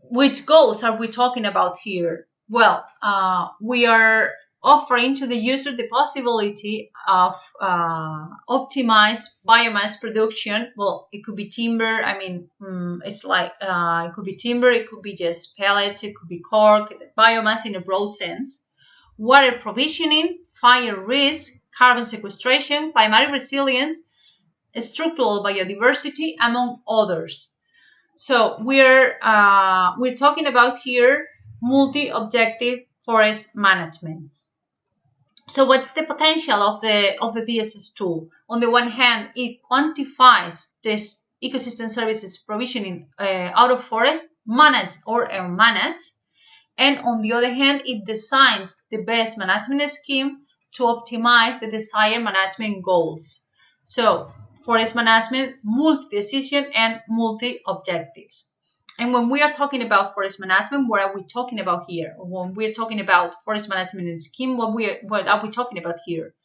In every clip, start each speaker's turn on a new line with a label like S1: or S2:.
S1: which goals are we talking about here? Well, we are offering to the user the possibility of optimized biomass production. Well, it could be timber. I mean, it's like it could be timber, it could be just pellets, it could be cork, biomass in a broad sense. Water provisioning, fire risk, carbon sequestration, climatic resilience, structural biodiversity, among others. So we're talking about here multi-objective forest management. So what's the potential of the DSS tool? On the one hand, it quantifies this ecosystem services provisioning out of forest, managed or unmanaged, and on the other hand, it designs the best management scheme to optimize the desired management goals. So forest management, multi-decision and multi-objectives. And when we are talking about forest management, what are we talking about here? When we're talking about forest management scheme, what are we talking about here?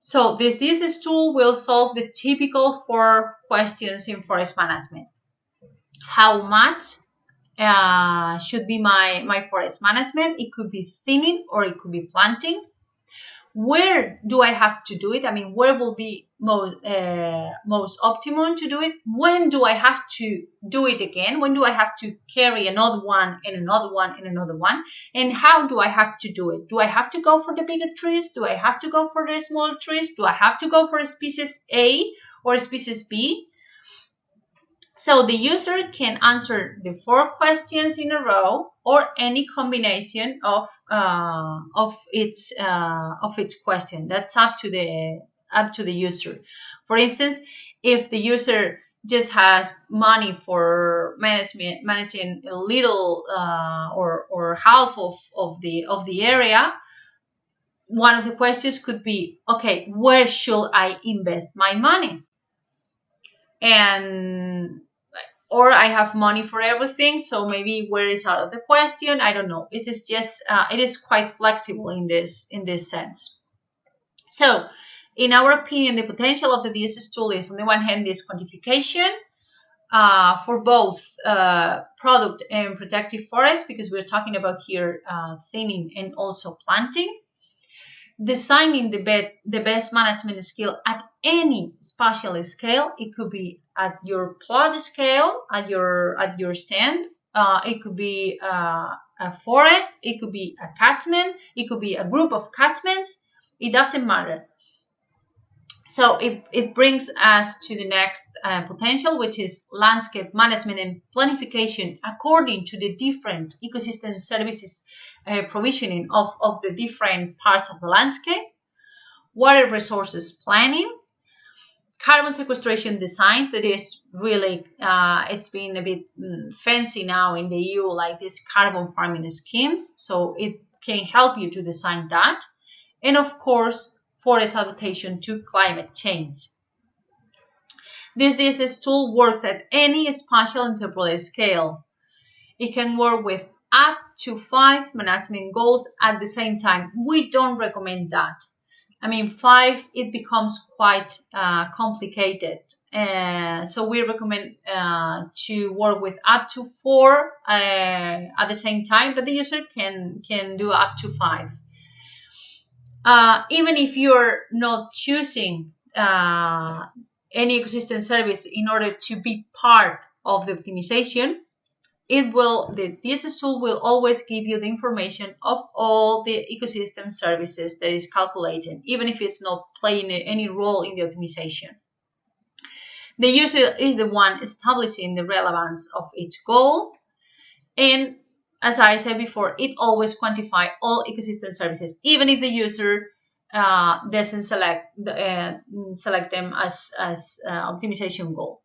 S1: So this DSS tool will solve the typical 4 questions in forest management. How much should be my forest management? It could be thinning or it could be planting. Where do I have to do it? I mean, where will be most optimum to do it? When do I have to do it again? When do I have to carry another one and another one and another one? And how do I have to do it? Do I have to go for the bigger trees? Do I have to go for the smaller trees? Do I have to go for a species A or a species B? So the user can answer the 4 questions in a row or any combination of its question. That's up to the user. For instance, if the user just has money for managing a little or half of the area, one of the questions could be, okay, where should I invest my money? And or I have money for everything, so maybe where is out of the question. I don't know. It is just it is quite flexible in this sense. So, in our opinion, the potential of the DSS tool is on the one hand this quantification for both product and protective forest, because we're talking about here thinning and also planting. Designing the best management skill at any spatial scale. It could be at your plot scale, at your stand. It could be a forest. It could be a catchment. It could be a group of catchments. It doesn't matter. So it brings us to the next potential, which is landscape management and planification according to the different ecosystem services provisioning of the different parts of the landscape, water resources planning, carbon sequestration designs. That is really, it's been a bit fancy now in the EU, like these carbon farming schemes. So it can help you to design that. And of course, forest adaptation to climate change. This DSS tool works at any spatial interpolate scale. It can work with up to 5 management goals at the same time. We don't recommend that. I mean, 5, it becomes quite complicated. So we recommend to work with up to 4 at the same time, but the user can do up to 5. Even if you're not choosing any ecosystem service in order to be part of the optimization, the DSS tool will always give you the information of all the ecosystem services that is calculated, even if it's not playing any role in the optimization. The user is the one establishing the relevance of each goal, and as I said before, it always quantifies all ecosystem services, even if the user doesn't select them as optimization goal.